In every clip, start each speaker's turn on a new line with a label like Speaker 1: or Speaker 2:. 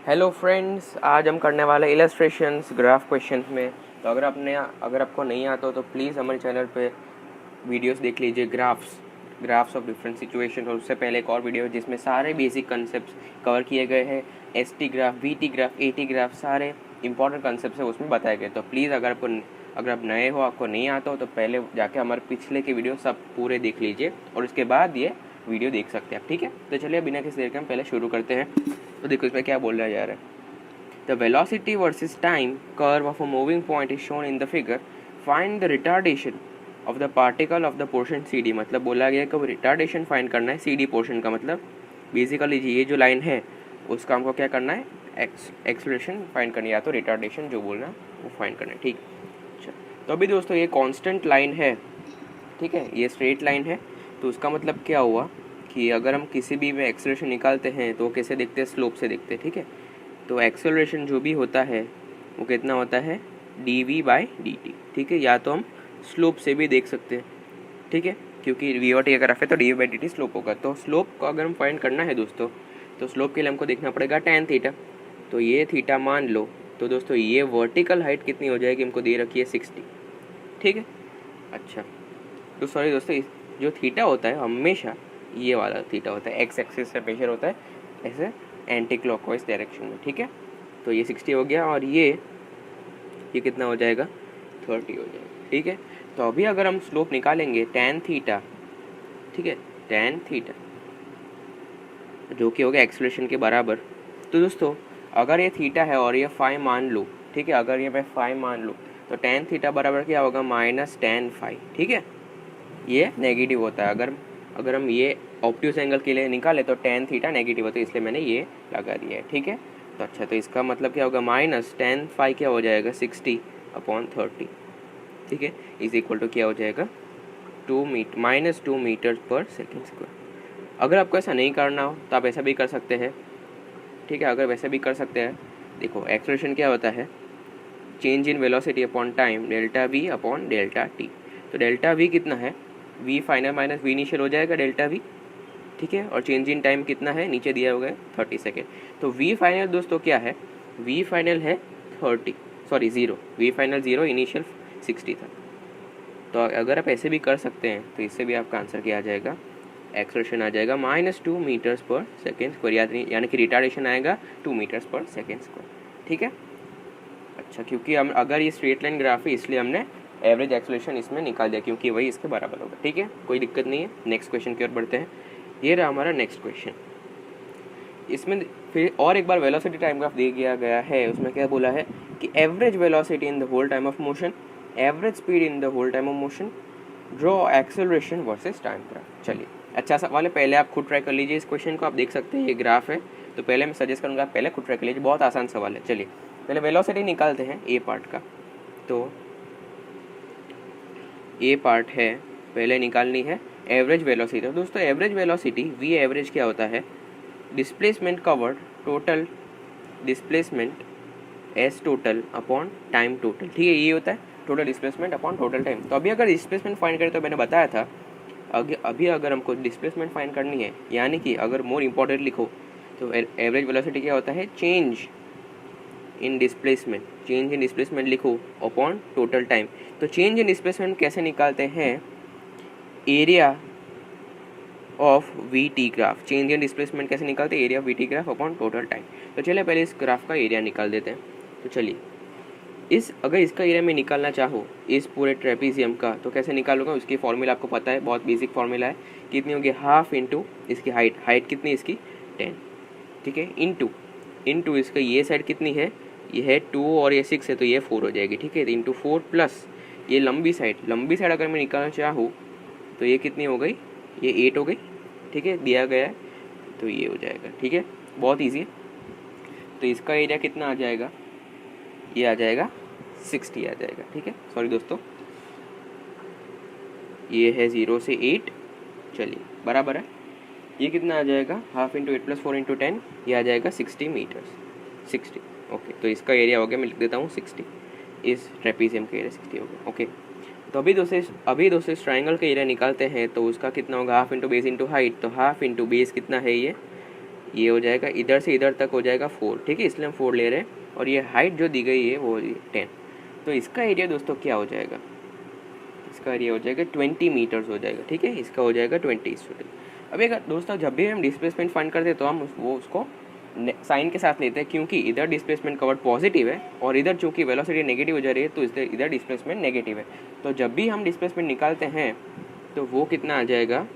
Speaker 1: Hello friends, आज हम करने वाले इलस्ट्रेशंस ग्राफ क्वेश्चंस में। तो अगर आपको नहीं आता हो तो प्लीज़ हमारे चैनल पे वीडियोस देख लीजिए, ग्राफ्स ऑफ डिफरेंट सिचुएशन। और उससे पहले एक और वीडियो जिसमें सारे बेसिक कंसेप्ट कवर किए गए हैं। ST graph, VT graph, eighty graph, सारे इंपॉर्टेंट कंसेप्ट है उसमें बताए गए। तो प्लीज़ अगर आप नए हो, आपको नहीं आता हो तो पहले जाके हमारे पिछले के वीडियो सब पूरे देख लीजिए और उसके बाद ये वीडियो देख सकते हैं आप, ठीक है। तो चलिए बिना किसी देर के हम पहले शुरू करते हैं। तो देखो इसमें क्या बोल रहा जा रहा है। The velocity versus time curve of a moving point is shown in the figure. Find the retardation of the particle of the portion C D. मतलब बोला गया कि रिटार्डेशन फाइंड करना है सी डी पोर्शन का। मतलब बेसिकली ये जो लाइन है उसका हमको क्या करना है, एक्सलेशन फाइंड करनी है, या तो रिटार्डेशन जो बोलना है वो फाइंड करना है, ठीक। अच्छा, तो अभी दोस्तों ये कांस्टेंट लाइन है, ठीक है, ये स्ट्रेट लाइन है। तो उसका मतलब क्या हुआ कि अगर हम किसी भी में एक्सेलरेशन निकालते हैं तो कैसे देखते हैं, स्लोप से देखते हैं, ठीक है। तो एक्सेलरेशन जो भी होता है वो कितना होता है, dv/dt, ठीक है। या तो हम स्लोप से भी देख सकते हैं, ठीक है, क्योंकि v/t अगर है तो dv/dt स्लोप होगा। तो स्लोप को अगर हम फाइंड करना है दोस्तों, तो स्लोप के लिए हमको देखना पड़ेगा tan थीटा। तो ये थीटा मान लो, तो दोस्तों ये वर्टिकल हाइट कितनी हो जाएगी, हमको दे रखी है 60, ठीक है। अच्छा, तो सॉरी दोस्तों, जो थीटा होता है हमेशा ये वाला थीटा होता है, एक्स एक्सिस से मेजर होता है ऐसे एंटी क्लॉकवाइज डायरेक्शन में, ठीक है। तो ये 60 हो गया और ये कितना हो जाएगा, 30 हो जाएगा, ठीक है। तो अभी अगर हम स्लोप निकालेंगे tan थीटा, ठीक है, tan थीटा जो कि हो गया एक्सेलरेशन के बराबर। तो दोस्तों अगर ये थीटा है और ये फाई मान लो, ठीक है, अगर ये मैं फाई मान लूँ तो tan थीटा बराबर क्या होगा, -tan फाई, ठीक है। ये नेगेटिव होता है। अगर हम ये ऑब्ट्यूस एंगल के लिए निकाले तो tan थीटा नेगेटिव होता है, इसलिए मैंने ये लगा दिया है, ठीक है। तो अच्छा, तो इसका मतलब क्या होगा, -tan फाई क्या हो जाएगा, 60/30, ठीक है, इज इक्वल टू क्या हो जाएगा, -2 मीटर पर सेकेंड स्क्वायर। अगर आपको ऐसा नहीं करना हो तो आप ऐसा भी कर सकते हैं, ठीक है। अगर वैसे भी कर सकते हैं, देखो एक्सेलरेशन क्या होता है, change in velocity upon time, delta V upon delta T. तो डेल्टा वी कितना है, V final minus V initial हो जाएगा डेल्टा वी, ठीक है। और चेंज इन टाइम कितना है, नीचे दिया हुआ है 30 सेकेंड। तो वी फाइनल दोस्तों क्या है, वी फाइनल है 0, वी फाइनल 0, इनिशियल 60 था। तो अगर आप ऐसे भी कर सकते हैं तो इससे भी आपका आंसर क्या आ जाएगा, एक्सेलरेशन आ जाएगा -2 मीटर्स पर सेकेंड स्क्वायर, यानी कि रिटार्डेशन आएगा 2 मीटर्स पर सेकेंड स्क्वायर, ठीक है। अच्छा, क्योंकि हम अगर ये स्ट्रेट लाइन ग्राफ है इसलिए हमने एवरेज एक्सेलरेशन इसमें निकाल दिया, क्योंकि वही इसके बराबर होगा, ठीक है, कोई दिक्कत नहीं है। नेक्स्ट क्वेश्चन की ओर बढ़ते हैं। ये रहा हमारा नेक्स्ट क्वेश्चन। इसमें फिर और एक बार वेलोसिटी टाइम ग्राफ दे दिया गया है। उसमें क्या बोला है कि average velocity in the whole time of motion, average speed in the whole time of motion, draw acceleration versus time graph. चलिए, अच्छा सवाल है, पहले आप खुद ट्राई कर लीजिए इस क्वेश्चन को। आप देख सकते हैं ये ग्राफ है, तो पहले मैं सजेस्ट करूँगा आप पहले खुद ट्राई कर लीजिए, बहुत आसान सवाल है। चलिए पहले वेलोसिटी निकालते हैं ए पार्ट का। तो ए पार्ट है, पहले निकालनी है एवरेज वेलोसिटी। तो दोस्तों एवरेज वेलोसिटी वी एवरेज क्या होता है, displacement covered total displacement S total upon time total, ठीक है, ये होता है total displacement upon total time. तो अभी अगर डिस्प्लेसमेंट फाइंड करें तो मैंने बताया था, अभी अगर हमको डिस्प्लेसमेंट फाइंड करनी है, यानी कि अगर मोर इम्पोर्टेंट लिखो तो एवरेज वेलोसिटी क्या होता है, चेंज इन डिस्प्लेसमेंट लिखो अपॉन टोटल टाइम। तो चेंज इन डिस्प्लेसमेंट कैसे निकालते हैं, area of we T graph. Change in displacement कैसे निकालते हैं, area of we T graph upon total time. तो चलिए पहले इस ग्राफ का एरिया निकाल देते हैं। तो चलिए अगर इसका एरिया में निकालना चाहो इस पूरे ट्रेपीजियम का, तो कैसे निकालूंगा, उसकी फॉर्मूला आपको पता है, बहुत बेसिक फॉर्मूला है। कितनी होगी, हाफ इंटू इसकी हाइट कितनी इसकी 10, ठीक है, इंटू इसका ये साइड कितनी है, ये है 2 और ये 6 है तो ये 4 हो जाएगी, ठीक है। इंटू 4 प्लस ये लंबी साइड अगर मैं निकालना चाहूँ तो ये कितनी हो गई, ये 8 हो गई, ठीक है, दिया गया है तो ये हो जाएगा, ठीक है, बहुत ईजी है। तो इसका एरिया कितना आ जाएगा, ये आ जाएगा 60 आ जाएगा, ठीक है। सॉरी दोस्तों, ये है 0 से 8, चलिए बराबर है। ये कितना आ जाएगा, हाफ इंटू 8 प्लस 4 इंटू 10, ये आ जाएगा 60 मीटर्स, 60, ओके। तो इसका एरिया हो गया, मैं लिख देता हूँ 60, इस ट्रेपीजियम का एरिया 60 हो गया, ओके। तो अभी दोस्तों इस ट्राइंगल का एरिया निकालते हैं। तो उसका कितना होगा, half into base into height. तो हाफ इंटू बेस कितना है, ये ये हो जाएगा इधर से इधर तक हो जाएगा 4, ठीक है, इसलिए हम 4 ले रहे हैं। और ये हाइट जो दी गई है वो 10। तो इसका एरिया दोस्तों क्या हो जाएगा, इसका एरिया हो जाएगा 20 मीटर्स हो जाएगा, ठीक है, इसका हो जाएगा 20 स्टूडेंट। अब एक दोस्तों जब भी हम डिस्प्लेसमेंट फाइंड करते हैं तो हम उसको साइन के साथ लेते हैं, क्योंकि इधर डिस्प्लेसमेंट कवर्ड पॉजिटिव है और इधर चूंकि वेलोसिटी नेगेटिव हो जा रही है तो इधर डिस्प्लेसमेंट नेगेटिव है। तो जब भी हम डिस्प्लेसमेंट निकालते हैं तो वो कितना आ जाएगा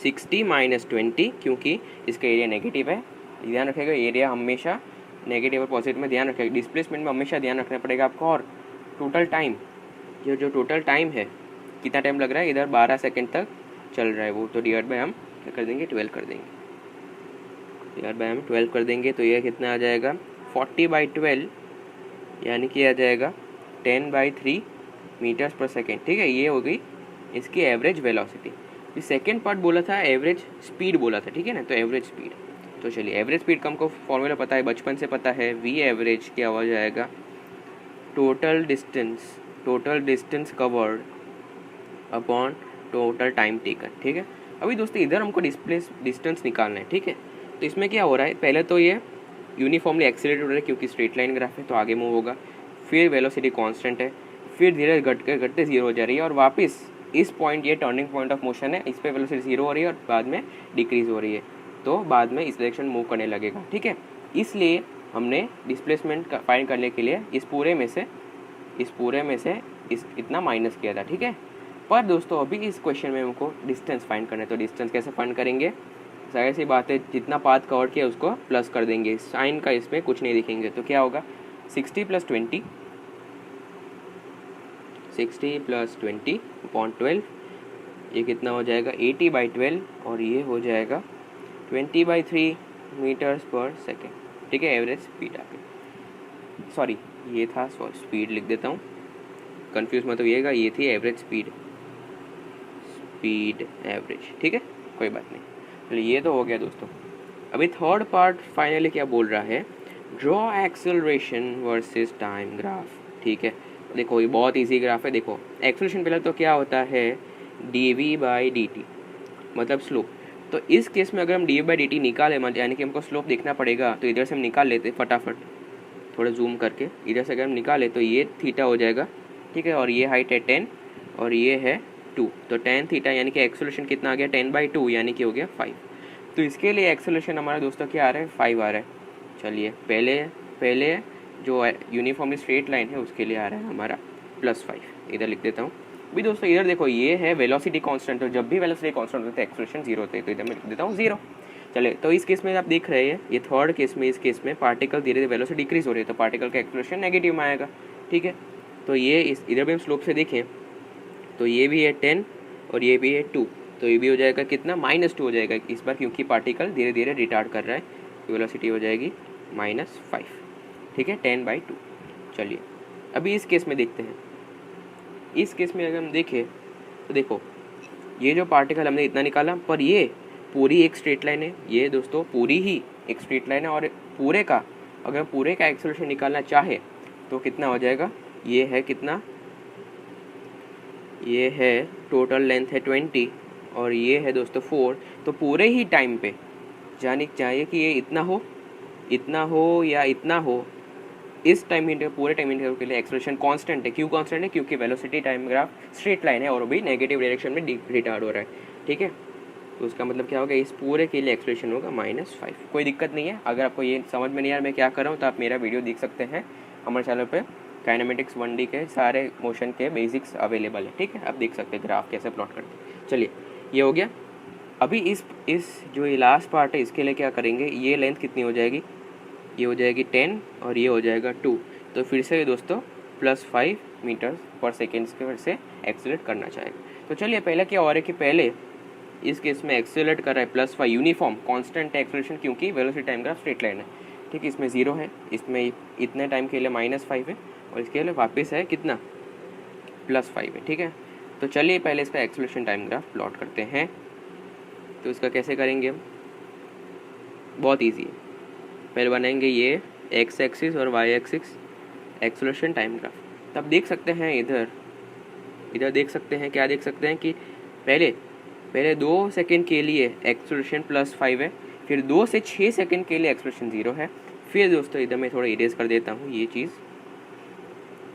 Speaker 1: 60 माइनस 20, क्योंकि इसका एरिया नेगेटिव है। ध्यान रखेगा एरिया हमेशा नेगेटिव और पॉजिटिव में ध्यान रखेगा, डिस्प्लेसमेंट में हमेशा ध्यान रखना पड़ेगा आपको। और टोटल टाइम, ये जो टोटल टाइम है कितना टाइम लग रहा है, इधर 12 सेकेंड तक चल रहा है वो, तो डिवाइड बाय हम क्या कर देंगे 12 कर देंगे, डिवाइड बाय हम 12 कर देंगे। तो ये कितना आ जाएगा 40/12, यानी कि आ जाएगा 10/3 मीटर्स पर सेकेंड, ठीक है। ये हो गई इसकी एवरेज वेलोसिटी। ये सेकेंड पार्ट बोला था एवरेज स्पीड बोला था, ठीक है ना, तो एवरेज स्पीड। तो चलिए एवरेज स्पीड का हमको फॉर्मूला पता है, बचपन से पता है, वी एवरेज क्या हो जाएगा total distance covered upon total time taken, ठीक है। अभी दोस्तों इधर हमको डिस्टेंस निकालना है, ठीक है। तो इसमें क्या हो रहा है, पहले तो ये यूनिफॉर्मली एक्सीलरेट हो रहा है क्योंकि स्ट्रेट लाइन ग्राफ है तो आगे मूव होगा, फिर वेलोसिटी कांस्टेंट है, फिर धीरे घटते 0 हो जा रही है और वापस इस पॉइंट, ये टर्निंग पॉइंट ऑफ मोशन है, इस पर वेलोसिटी 0 हो रही है और बाद में डिक्रीज हो रही है, तो बाद में इस डायरेक्शन मूव करने लगेगा, ठीक है। इसलिए हमने डिस्प्लेसमेंट फाइंड करने के लिए इस पूरे में से इतना माइनस किया था, ठीक है। पर दोस्तों अभी इस क्वेश्चन में हमको डिस्टेंस फाइंड करना है, तो डिस्टेंस कैसे फाइंड करेंगे, जाहिर सी बात है जितना पाथ कवर किया उसको प्लस कर देंगे, साइन का इसमें कुछ नहीं दिखेंगे। तो क्या होगा 60 + 20 अपॉन 12, ये कितना हो जाएगा 80/12 और ये हो जाएगा 20/3 मीटर्स पर सेकेंड, ठीक है। एवरेज स्पीड आ गई, सॉरी ये था स्पीड लिख देता हूँ, कंफ्यूज मत होइएगा, ये थी एवरेज स्पीड एवरेज, ठीक है, कोई बात नहीं। चलिए ये तो हो गया दोस्तों। अभी थर्ड पार्ट फाइनली क्या बोल रहा है, draw acceleration versus time graph, ठीक है। देखो ये बहुत इजी ग्राफ है, देखो एक्सेलरेशन पहले तो क्या होता है dv/dt, मतलब स्लोप। तो इस केस में अगर हम dv/dt निकाले, यानी कि हमको स्लोप देखना पड़ेगा, तो इधर से हम निकाल लेते फटाफट, थोड़ा जूम करके इधर से अगर हम निकाले तो ये थीटा हो जाएगा, ठीक है। और ये हाइट है 10 और ये है 2, तो tan थीटा यानी कि एक्सेलरेशन कितना आ गया 10/2, यानी कि हो गया 5। तो इसके लिए एक्सेलरेशन हमारा दोस्तों क्या आ रहा है 5 आ रहा है। चलिए पहले जो यूनिफॉर्मली स्ट्रेट लाइन है उसके लिए आ रहा है हमारा +5, इधर लिख देता हूँ। भी दोस्तों इधर देखो ये है वेलोसिटी कांस्टेंट, तो जब भी वेलोसिटी कांस्टेंट होता है एक्सेलरेशन 0 होता है, तो इधर मैं लिख देता हूँ 0। चले तो इस केस में आप देख रहे हैं, ये थर्ड केस में, इस केस में पार्टिकल धीरे धीरे वेलोसिटी डिक्रीज हो रही है, तो पार्टिकल का एक्सेलरेशन नेगेटिव में आएगा, ठीक है। तो ये इधर भी हम स्लोप से देखें तो ये भी है 10 और ये भी है 2, तो ये भी हो जाएगा कितना -2 हो जाएगा इस बार, क्योंकि पार्टिकल धीरे धीरे रिटार्ड कर रहा है, तो वेलोसिटी हो जाएगी -5, ठीक है, 10/2। चलिए अभी इस केस में देखते हैं, इस केस में अगर हम देखें तो देखो ये जो पार्टिकल हमने इतना निकाला, पर ये पूरी एक स्ट्रेट लाइन है, ये दोस्तों पूरी ही एक स्ट्रेट लाइन है, और पूरे का अगर पूरे का एक्सेलरेशन निकालना चाहे तो कितना हो जाएगा, ये है कितना, ये है टोटल लेंथ है 20 और ये है दोस्तों 4, तो पूरे ही टाइम पे जाने चाहिए कि ये इतना हो या इतना हो, इस टाइम इंटरवल पूरे टाइम इंटरवल के लिए एक्सेलरेशन कांस्टेंट है। क्यों कांस्टेंट है, क्योंकि velocity time graph straight line है और भी नेगेटिव डायरेक्शन में रिटार्ड हो रहा है, ठीक है। तो उसका मतलब क्या होगा, इस पूरे के लिए एक्सेलरेशन होगा -5। कोई दिक्कत नहीं है, अगर आपको ये समझ में नहीं आ रहा मैं क्या कर रहा हूँ तो आप मेरा वीडियो देख सकते हैं हमारे चैनल पे, काइनेमेटिक्स 1D के सारे मोशन के बेसिक्स अवेलेबल है, ठीक है। आप देख सकते हैं ग्राफ कैसे प्लॉट करते हैं। चलिए ये हो गया। अभी इस जो ये लास्ट पार्ट है इसके लिए क्या करेंगे, ये लेंथ कितनी हो जाएगी, ये हो जाएगी 10 और ये हो जाएगा 2, तो फिर से दोस्तों +5 मीटर पर सेकेंड के फिर से एक्सेलरेट करना चाहेगा। तो चलिए पहले क्या हो रहा है कि पहले इस केस में एक्सेलरेट कर रहा है +5, यूनिफॉर्म कांस्टेंट है एक्सेलरेशन, क्योंकि velocity time graph straight line है, ठीक है। इसमें 0 है, इसमें इतने टाइम के लिए -5 है और इसके लिए वापस है कितना +5 है, ठीक है। तो चलिए पहले इसका एक्सेलरेशन टाइम ग्राफ प्लॉट करते हैं। तो इसका कैसे करेंगे हम, बहुत ईजी है। पहले बनाएंगे ये x एक्सिस और y axis acceleration time graph. तब देख सकते हैं इधर देख सकते हैं, क्या देख सकते हैं कि पहले 2 सेकेंड के लिए एक्सेलरेशन +5 है, फिर 2 से 6 सेकंड के लिए एक्सप्रेशन 0 है। फिर दोस्तों इधर मैं थोड़ा इरेज कर देता हूँ ये चीज़,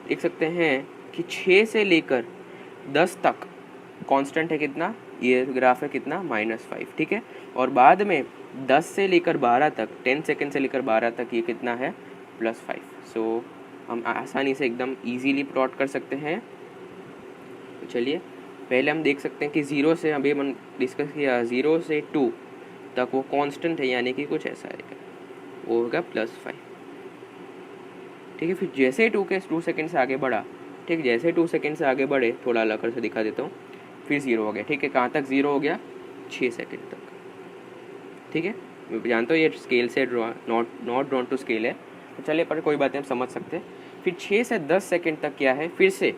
Speaker 1: देख सकते हैं कि 6 से लेकर 10 तक कांस्टेंट है कितना, ये ग्राफ है कितना -5, ठीक है। और बाद में 10 से लेकर 12 तक, 10 सेकंड से लेकर 12 तक ये कितना है +5। सो हम आसानी से एकदम इजीली प्लॉट कर सकते हैं। तो चलिए पहले हम देख सकते हैं कि 0 से, अभी हम डिस्कस किया 0 से 2 तक वो कांस्टेंट है, यानी कि कुछ ऐसा आएगा, वो होगा +5, ठीक है। फिर जैसे 2 सेकंड से आगे बढ़ा, ठीक, जैसे 2 सेकंड से आगे बढ़े, थोड़ा अलग कर से दिखा देता हूँ, फिर 0 हो गया, ठीक है। कहाँ तक 0 हो गया, 6 सेकंड तक, ठीक है। मैं जानता हूँ ये स्केल से नॉट ड्रॉन टू स्केल है, तो चलिए पर कोई बात नहीं, हम समझ सकते हैं। फिर 6 से 10 सेकंड तक क्या है, फिर से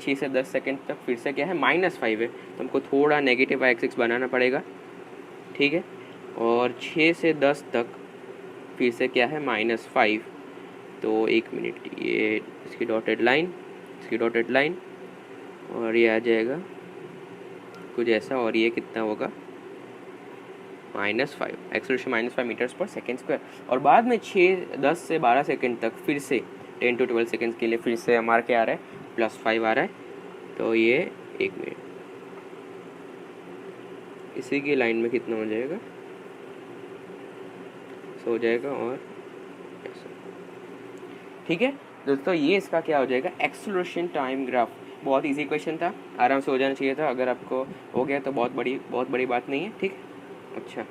Speaker 1: 6 से 10 सेकंड तक फिर से क्या है -5 है, तो हमको थोड़ा नेगेटिव एक्सिस बनाना पड़ेगा, ठीक है। और 6 से 10 तक फिर से क्या है -5, तो 1 मिनट, ये इसकी डॉटेड लाइन और ये आ जाएगा कुछ ऐसा, और ये कितना होगा -5, एक्सेलरेशन -5 मीटर्स पर सेकेंड स्क्वायर। और बाद में 10 से 12 सेकंड तक फिर से 10 to 12 सेकेंड्स के लिए फिर से हमारा क्या आ रहा है +5 आ रहा है, तो ये 1 मिनट, इसी की लाइन में कितना हो जाएगा, सो हो जाएगा और ऐसा, ठीक है दोस्तों। ये इसका क्या हो जाएगा एक्सेलरेशन टाइम ग्राफ। बहुत इजी क्वेश्चन था, आराम से हो जाना चाहिए था, अगर आपको हो गया तो बहुत बड़ी बात नहीं है, ठीक है। अच्छा,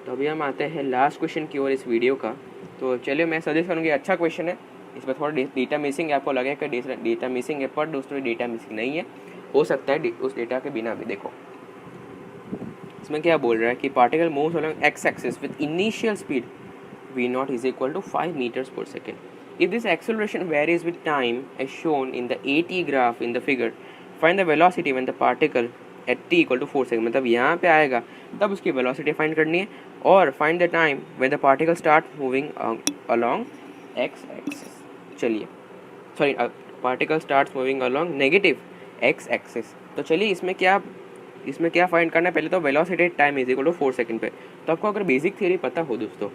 Speaker 1: तो अभी हम आते हैं लास्ट क्वेश्चन की ओर इस वीडियो का। तो चलिए मैं सजेस्ट करूँगी, अच्छा क्वेश्चन है, इसमें थोड़ा डेटा मिसिंग है, आपको लगेगा कि डेटा मिसिंग है, पर दोस्तों डेटा मिसिंग नहीं है, हो सकता है उस डेटा के बिना भी। देखो इसमें क्या बोल रहा है कि particle moves along x axis with initial speed v0 is equal to 5 meters per second. If this acceleration varies with time as shown in the AT graph in the figure, find the velocity when the particle at t equal to 4 second. मतलब यहाँ पे आएगा तब उसकी velocity find करनी है, और find the time when the particle start moving along x axis. चलिए sorry, particle starts moving along negative x axis. तो चलिए इसमें क्या फाइंड करना है, पहले तो velocity time is equal to 4 second पे। तो आपको अगर बेसिक थ्योरी पता हो दोस्तों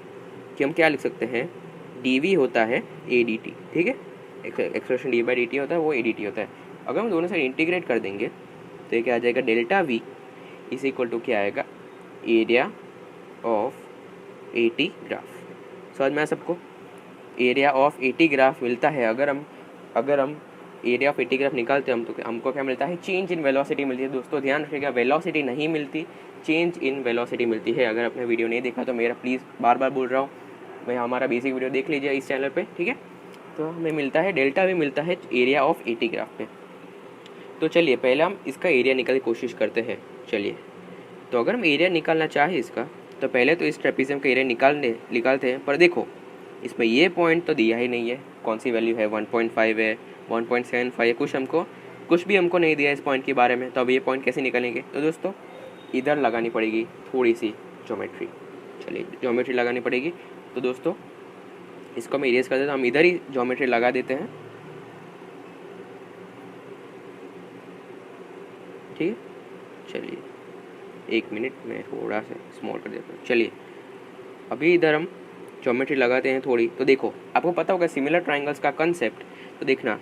Speaker 1: कि हम क्या लिख सकते हैं, dv होता है adt, ठीक है, एक्सप्रेशन d/dt होता है, वो adt होता है। अगर हम दोनों साइड इंटीग्रेट कर देंगे तो ये क्या आ जाएगा, delta v is equal to क्या आएगा, एरिया ऑफ AT ग्राफ। समझ में आया सबको, एरिया ऑफ AT ग्राफ मिलता है, अगर हम एरिया ऑफ AT ग्राफ निकालते हैं हम, तो हमको क्या मिलता है, चेंज इन वेलोसिटी मिलती है। दोस्तों ध्यान रखिएगा, वेलोसिटी नहीं मिलती, चेंज इन वेलोसिटी मिलती है। अगर आपने वीडियो नहीं देखा तो मेरा प्लीज़ बार बोल रहा हूँ, मैं हमारा बेसिक वीडियो देख लीजिए इस चैनल पे, ठीक है। तो हमें मिलता है डेल्टा भी मिलता है एरिया ऑफ AT ग्राफ पे। तो चलिए पहले हम इसका एरिया निकालने की कोशिश करते हैं। चलिए, तो अगर हम एरिया निकालना चाहें इसका, तो पहले तो इस ट्रेपीजियम का एरिया निकालते हैं, पर देखो इसमें ये पॉइंट तो दिया ही नहीं है, कौन सी वैल्यू है, 1.5 है, 1.75 है, कुछ भी हमको नहीं दिया इस पॉइंट के बारे में। तो अब ये पॉइंट कैसे निकालेंगे, तो दोस्तों इधर लगानी पड़ेगी थोड़ी सी ज्योमेट्री। चलिए ज्योमेट्री लगानी पड़ेगी, तो दोस्तों इसको मैं इरेज कर देता हूँ, हम इधर ही ज्योमेट्री लगा देते हैं, ठीक है। चलिए 1 मिनट, मैं थोड़ा सा स्मॉल कर देता हूँ। चलिए अभी इधर हम ज्योमेट्री लगाते हैं थोड़ी। तो देखो आपको पता होगा सिमिलर ट्राइंगल्स का कंसेप्ट, तो देखना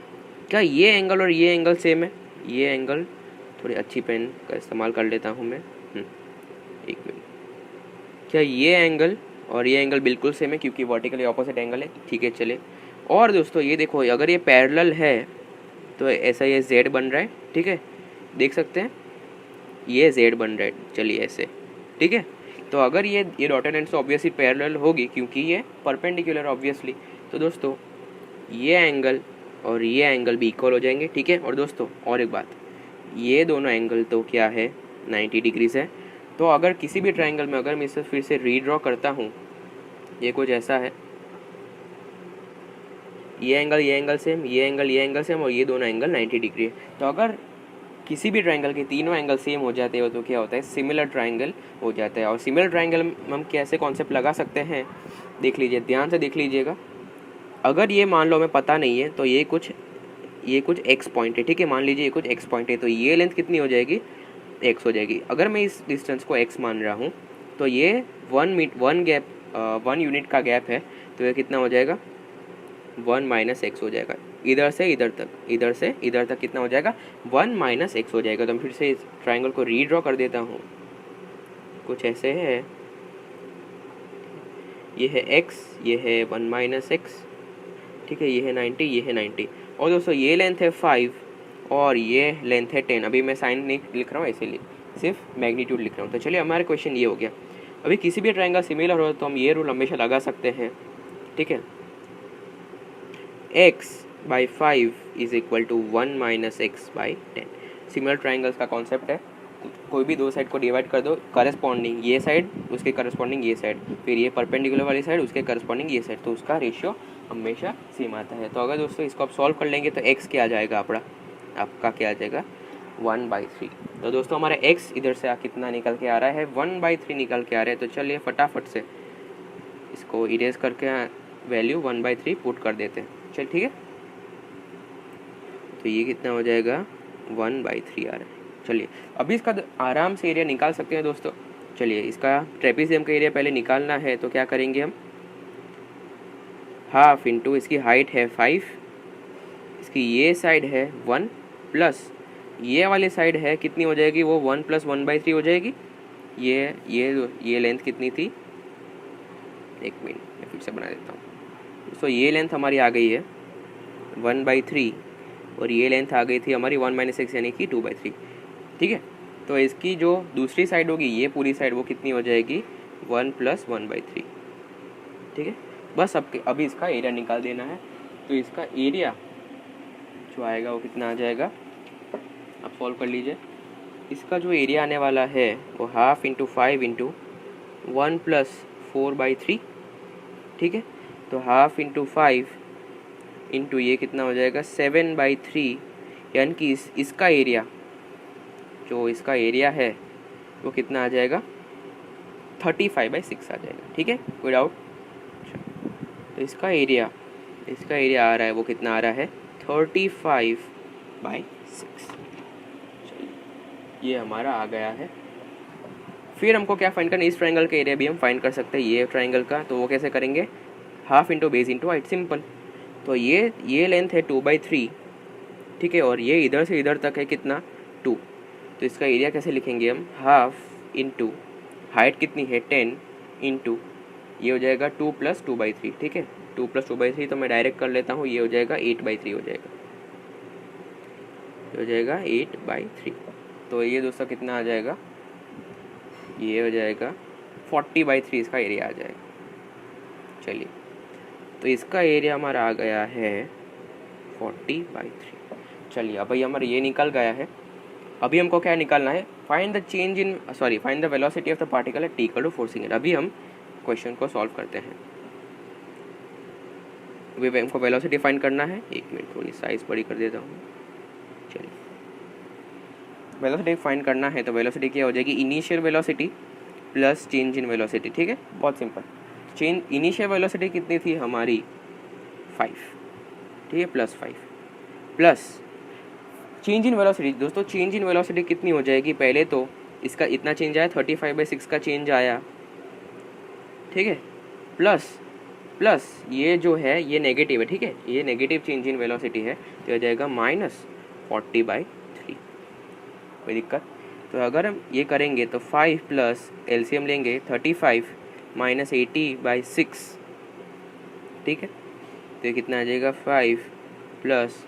Speaker 1: क्या ये एंगल और ये एंगल सेम है, ये एंगल, थोड़ी अच्छी पेन का इस्तेमाल कर लेता हूँ मैं, 1 मिनट, क्या ये एंगल और ये एंगल बिल्कुल सेम है, क्योंकि वर्टिकली ऑपोजिट एंगल है, ठीक है। चले, और दोस्तों ये देखो अगर ये पैरेलल है तो ऐसा ये Z बन रहा है, ठीक है, देख सकते हैं ये Z बन रहा है, चलिए ऐसे, ठीक है। तो अगर ये डॉटेड एंड से ऑब्वियसली पैरेलल होगी, क्योंकि ये परपेंडिकुलर ऑब्वियसली, तो दोस्तों ये एंगल और ये एंगल भी इक्वल हो जाएंगे, ठीक है। और दोस्तों और एक बात, ये दोनों एंगल तो क्या है 90 डिग्रीज है। तो अगर किसी भी ट्राइंगल में अगर मैं इसे फिर से रीड्रॉ करता हूँ, ये कुछ ऐसा है, ये एंगल सेम, ये एंगल सेम, और ये दोनों एंगल 90 डिग्री है। तो अगर किसी भी ट्राइंगल के तीनों एंगल सेम हो जाते हो तो क्या होता है, सिमिलर ट्राइंगल हो जाता है। और सिमिलर ट्राइंगल में हम कैसे कॉन्सेप्ट लगा सकते हैं, देख लीजिए, ध्यान से देख लीजिएगा। अगर ये मान लो हमें पता नहीं है, तो ये कुछ x पॉइंट है, ठीक है, मान लीजिए ये कुछ x पॉइंट है, तो ये लेंथ कितनी हो जाएगी, x हो जाएगी। अगर मैं इस डिस्टेंस को x मान रहा हूँ तो ये वन यूनिट का गैप है, तो ये कितना हो जाएगा 1 माइनस एक्स हो जाएगा। इधर से इधर तक कितना हो जाएगा 1 माइनस एक्स हो जाएगा। तो मैं फिर से इस ट्राइंगल को रीड्रॉ कर देता हूँ, कुछ ऐसे है, ये है x, ये है 1 माइनस एक्स, ठीक है, ये है 90, ये है 90। और दोस्तों ये लेंथ है 5 और ये लेंथ है 10। अभी मैं साइन नहीं लिख रहा हूँ, इसीलिए सिर्फ मैग्नीट्यूड लिख रहा हूँ। तो चलिए हमारा क्वेश्चन ये हो गया। अभी किसी भी ट्राइंगल सिमिलर हो तो हम ये रूल हमेशा लगा सकते हैं, ठीक है, x by 5 is equal to 1 minus X by 10। Similar triangles का कॉन्सेप्ट है, कोई भी दो साइड को डिवाइड कर दो, करस्पॉन्डिंग ये साइड उसके करस्पॉन्डिंग ये साइड, फिर ये परपेंडिकुलर वाली साइड उसके करस्पॉन्डिंग ये साइड, तो उसका रेशियो हमेशा सेम आता है। तो अगर दोस्तों इसको आप सॉल्व कर लेंगे तो x क्या आ जाएगा, आपका क्या आ जाएगा 1/3। तो दोस्तों हमारा x इधर से कितना निकल के आ रहा है 1/3 निकल के आ रहा है। तो चलिए फटाफट से इसको इरेज करके वैल्यू 1/3 पुट कर देते हैं। चल ठीक है, तो ये कितना हो जाएगा 1/3 आ रहा है। चलिए अभी इसका आराम से एरिया निकाल सकते हैं दोस्तों। चलिए इसका ट्रेपेजियम का एरिया पहले निकालना है, तो क्या करेंगे हम, हाफ इंटू इसकी हाइट है 5, इसकी ये साइड है 1 प्लस ये वाली साइड है कितनी हो जाएगी, वो 1 प्लस 1/3 हो जाएगी। ये लेंथ कितनी थी, एक मिनट मैं फिर से बना देता हूँ। तो ये लेंथ हमारी आ गई है 1/3 और ये लेंथ आ गई थी हमारी 1 माइनस एक्स यानी कि 2/3, ठीक है। तो इसकी जो दूसरी साइड होगी, ये पूरी साइड, वो कितनी हो जाएगी 1 प्लस 1/3, ठीक है। बस अभी इसका एरिया निकाल देना है। तो इसका एरिया जो आएगा वो कितना आ जाएगा, आप सॉल्व कर लीजिए। इसका जो एरिया आने वाला है वो हाफ इंटू 5 इंटू 1 प्लस 4/3, ठीक है। तो हाफ इंटू 5 इंटू ये कितना हो जाएगा 7/3, यानी कि इसका एरिया, जो इसका एरिया है वो कितना आ जाएगा 35/6 आ जाएगा, ठीक है, कोई डाउट। तो इसका एरिया आ रहा है, वो कितना आ रहा है 35/6। ये हमारा आ गया है। फिर हमको क्या फाइंड करना है, इस ट्राइंगल का एरिया भी हम फाइंड कर सकते हैं, ये ट्राइंगल का। तो वो कैसे करेंगे, half into base into height, simple. तो ये लेंथ है 2/3, ठीक है, और ये इधर से इधर तक है कितना 2। तो इसका एरिया कैसे लिखेंगे हम, हाफ इंटू हाइट कितनी है 10 इंटू ये हो जाएगा 2 प्लस 2/3, ठीक है। 2 प्लस 2/3 तो मैं डायरेक्ट कर लेता हूँ, ये हो जाएगा 8/3 हो जाएगा, ये हो जाएगा 8/3। तो ये दोस्तों कितना आ जाएगा, ये हो जाएगा 40/3 इसका एरिया आ जाएगा। चलिए तो इसका एरिया हमारा आ गया है 40/3। चलिए अब भाई हमारा ये निकल गया है। अभी हमको क्या निकालना है, find the velocity of the particle at t equal to 4 second. अभी हम क्वेश्चन को सॉल्व करते हैं। अभी हमको वेलोसिटी फाइंड करना है, एक मिनट थोड़ी साइज बड़ी कर देता हूँ। चलिए वेलोसिटी फाइंड करना है, तो वेलोसिटी क्या हो जाएगी, initial velocity plus change in velocity, ठीक है, बहुत सिंपल। इनिशियल वेलोसिटी कितनी थी हमारी 5, ठीक है, plus 5 plus change in velocity. दोस्तों चेंज इन वेलोसिटी कितनी हो जाएगी, पहले तो इसका इतना चेंज आया 35/6 का चेंज आया, ठीक है, प्लस ये जो है ये नेगेटिव है, ठीक है, ये नेगेटिव चेंज इन वेलोसिटी है, तो हो जाएगा -40/3। कोई दिक्कत। तो अगर हम ये करेंगे तो 5 प्लस एलसीएम लेंगे 35 माइनस 80/6, ठीक है। तो ये कितना आ जाएगा 5 प्लस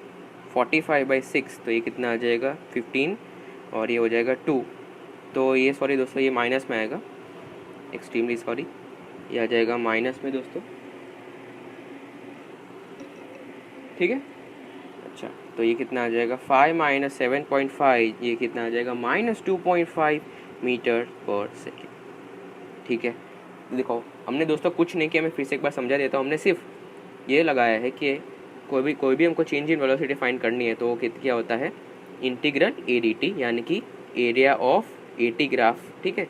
Speaker 1: 45/6, तो ये कितना आ जाएगा 15 और ये हो जाएगा 2। तो ये सॉरी दोस्तों ये माइनस में आएगा, एक्सट्रीमली सॉरी, ये आ जाएगा माइनस में दोस्तों, ठीक है। अच्छा तो ये कितना आ जाएगा 5 माइनस 7.5, ये कितना आ जाएगा -2.5 मीटर पर सेकेंड, ठीक है। देखो हमने दोस्तों कुछ नहीं किया, मैं फिर से एक बार समझा देता हूँ। हमने सिर्फ ये लगाया है कि कोई भी हमको चेंज इन वेलोसिटी फाइंड करनी है, तो वो क्या होता है इंटीग्रल ADT, यानी कि एरिया ऑफ AT ग्राफ, ठीक है।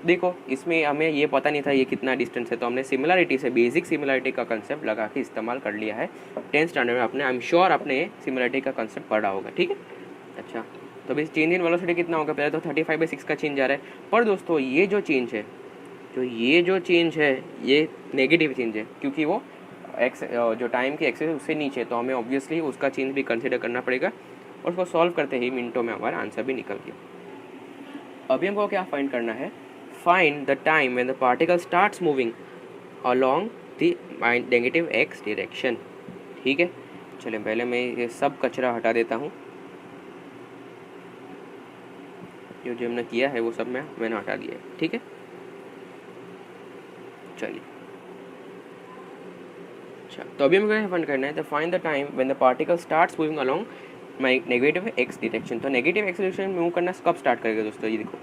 Speaker 1: देखो इसमें हमें ये पता नहीं था ये कितना डिस्टेंस है, तो हमने सिमिलरिटी से बेसिक सिमिलरिटी का कंसेप्ट लगा के इस्तेमाल कर लिया है 10th स्टैंडर्ड में। आपने आई एम श्योर आपने सिमिलरिटी का कंसेप्ट पढ़ा होगा, ठीक है। अच्छा तो अभी चेंज इन वेलोसिटी कितना होगा, पहले तो 35/6 का चेंज आ रहा है, पर दोस्तों ये जो चेंज है तो ये जो चेंज है ये नेगेटिव चेंज है, क्योंकि वो एक्स जो टाइम की एक्सेस है उससे नीचे, तो हमें ऑब्वियसली उसका चेंज भी कंसिडर करना पड़ेगा, और उसको सॉल्व करते ही मिनटों में हमारा आंसर भी निकल गया। अभी हमको क्या फाइंड करना है, find the time when the particle starts moving along the negative x direction. ठीक है, चलिए पहले मैं ये सब कचरा हटा देता हूँ, जो हमने किया है वो सब मैंने हटा दिया है। ठीक है, चलिए अच्छा, तो अभी हमें क्या फाइंड करना है, तो find the time when the particle starts moving along my negative x direction. तो नेगेटिव एक्स डायरेक्शन मूव करना कब स्टार्ट करेगा दोस्तों, ये देखो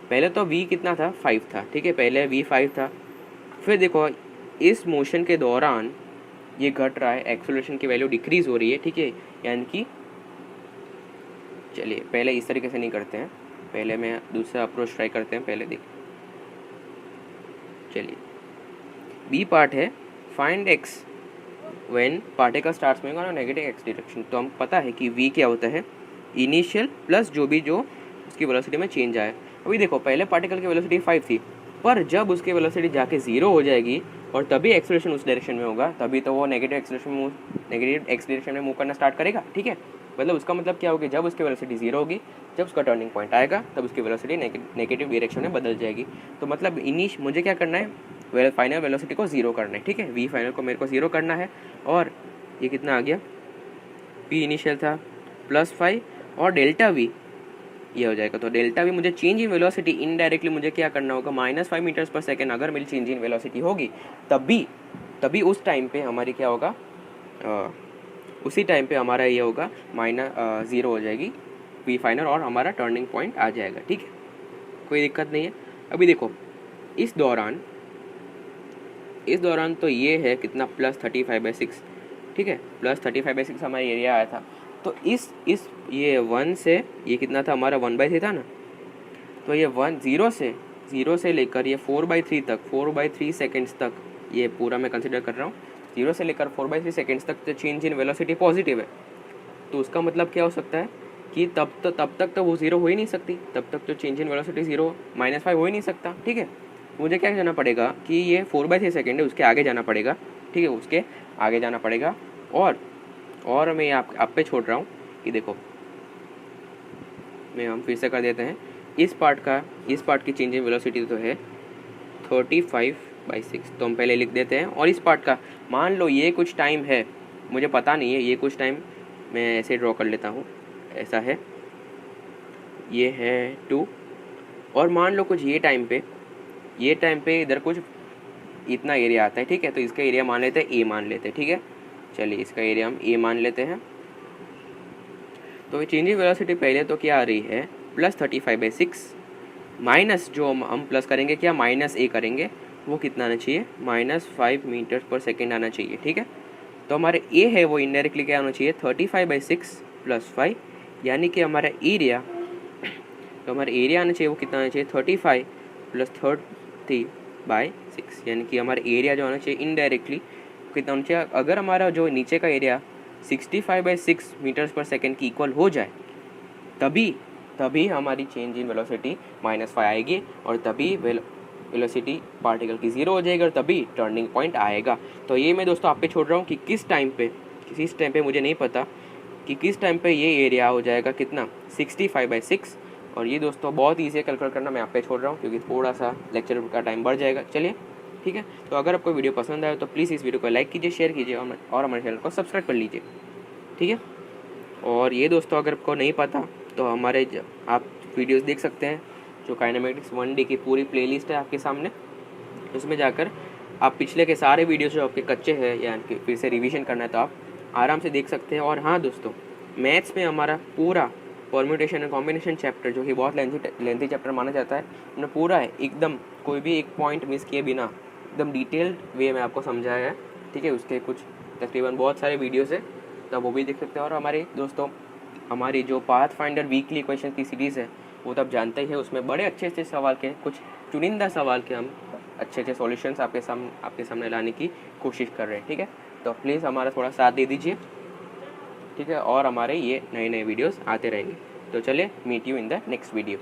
Speaker 1: पहले तो v कितना था 5 था, ठीक है, पहले v 5 था, फिर देखो इस मोशन के दौरान ये घट रहा है, एक्सेलरेशन की वैल्यू डिक्रीज हो रही है। ठीक है, यानी कि चलिए पहले इस तरीके से नहीं करते हैं, पहले मैं दूसरा अप्रोच ट्राई करते हैं। पहले देख चलिए बी पार्ट है find x when particle starts moving on negative x direction. तो हम पता है कि v क्या होता है, इनिशियल प्लस जो उसकी वेलोसिटी में चेंज आए। अभी देखो पहले पार्टिकल की वेलोसिटी 5 थी, पर जब उसकी वेलोसिटी जाके 0 हो जाएगी और तभी एक्सेलरेशन उस डायरेक्शन में होगा, तभी तो वो नेगेटिव एक्स डायरेक्शन में मूव करना स्टार्ट करेगा। ठीक है, मतलब उसका मतलब क्या होगी, जब उसकी वेलोसिटी 0 होगी, जब उसका टर्निंग पॉइंट आएगा, तब उसकी वेलोसिटी नेगेटिव डायरेक्शन में बदल जाएगी। तो मतलब मुझे क्या करना है, फाइनल वेलोसिटी को 0 करना है। ठीक है, वी फाइनल को मेरे को 0 करना है, और ये कितना आ गया, पी इनिशियल था +5 और डेल्टा वी ये हो जाएगा। तो डेल्टा वी मुझे चेंज इन वेलोसिटी इनडायरेक्टली मुझे क्या करना होगा, -5 मीटर्स पर सेकेंड अगर मेरी चेंज इन वेलोसिटी होगी, तभी उस टाइम पे हमारी क्या होगा, उसी टाइम पे हमारा ये होगा -0 हो जाएगी वी फाइनल, और हमारा टर्निंग पॉइंट आ जाएगा। ठीक है, कोई दिक्कत नहीं है। अभी देखो इस दौरान तो ये है कितना +35/6। ठीक है, +35/6 हमारा एरिया आया था। तो इस ये 1 से ये कितना था हमारा 1/3 था ना, तो ये 0 से लेकर ये 4/3 तक, 4/3 सेकेंड्स तक, ये पूरा मैं कंसिडर कर रहा हूँ, 0 से लेकर 4/3 सेकेंड्स तक तो चेंज इन वेलोसिटी पॉजिटिव है। तो उसका मतलब क्या हो सकता है कि तब तक तो वो 0 हो ही नहीं सकती, तब तक तो चेंज इन वेलोसिटी 0 -5 हो ही नहीं सकता। ठीक है, मुझे क्या जाना पड़ेगा कि ये 4/3 सेकेंड है, उसके आगे जाना पड़ेगा। ठीक है, उसके आगे जाना पड़ेगा, और मैं आप पे छोड़ रहा हूँ कि देखो हम फिर से कर देते हैं। इस पार्ट की चेंज इन वेलोसिटी तो है 35/6, तो हम पहले लिख देते हैं। और इस पार्ट का मान लो ये कुछ टाइम है, मुझे पता नहीं है, ये कुछ टाइम मैं ऐसे ड्रॉ कर लेता हूँ, ऐसा है, ये है 2, और मान लो कुछ ये टाइम पे इधर कुछ इतना एरिया आता है। ठीक है, तो इसका एरिया मान लेते हैं ए मान लेते हैं। ठीक है, चलिए इसका एरिया हम ए मान लेते हैं। तो चेंज इन वेलोसिटी पहले तो क्या आ रही है +35/6 माइनस जो हम प्लस करेंगे क्या -a करेंगे, वो कितना आना चाहिए -5 मीटर पर सेकेंड आना चाहिए। ठीक है, तो हमारे a है वो इनडायरेक्टली क्या होना चाहिए 35/6 + 5, यानी कि हमारा एरिया आना चाहिए वो कितना आना चाहिए 35 + 30/6, यानी कि हमारा एरिया जो आना चाहिए इनडायरेक्टली कितना होना चाहिए। अगर हमारा जो नीचे का एरिया 65/6 मीटर्स पर सेकेंड की इक्वल हो जाए, तभी हमारी चेंज इन वेलोसिटी -5 आएगी, और तभी वेलोसिटी पार्टिकल की 0 हो जाएगी, और तभी टर्निंग पॉइंट आएगा। तो ये मैं दोस्तों आप पे छोड़ रहा हूँ कि किस टाइम पे मुझे नहीं पता कि किस टाइम पे ये एरिया हो जाएगा कितना 65/6, और ये दोस्तों बहुत ईजी है कैलकुलेट करना, मैं आप पे छोड़ रहा हूँ क्योंकि थोड़ा सा लेक्चर का टाइम बढ़ जाएगा। चलिए ठीक है, तो अगर आपको वीडियो पसंद आए तो प्लीज़ इस वीडियो को लाइक कीजिए, शेयर कीजिए, और हमारे चैनल को सब्सक्राइब कर लीजिए। ठीक है, और ये दोस्तों अगर आपको नहीं पता तो आप वीडियोस देख सकते हैं, जो काइनेमेटिक्स 1D की पूरी प्लेलिस्ट है आपके सामने, उसमें जाकर आप पिछले के सारे वीडियोस जो आपके कच्चे हैं या फिर से रिवीजन करना है तो आप आराम से देख सकते हैं। और हाँ दोस्तों, मैथ्स में हमारा पूरा परम्यूटेशन एंड कॉम्बिनेशन चैप्टर, जो कि बहुत लेंथी चैप्टर माना जाता है, हमने पूरा है एकदम कोई भी एक पॉइंट मिस किए बिना एकदम डिटेल्ड वे में आपको समझाया है। ठीक है, उसके कुछ तकरीबन बहुत सारे वीडियोस है, तो वो भी देख सकते हैं। और हमारे दोस्तों हमारी जो पाथ फाइंडर वीकली क्वेश्चन की सीरीज़ है वो तो आप जानते ही है, उसमें बड़े अच्छे सवाल के, कुछ चुनिंदा सवाल के हम अच्छे सॉल्यूशंस आपके सामने लाने की कोशिश कर रहे हैं। ठीक है, तो प्लीज़ हमारा थोड़ा साथ दे दीजिए। ठीक है, और हमारे ये नए वीडियोस आते रहेंगे। तो चलिए, meet you in the next video.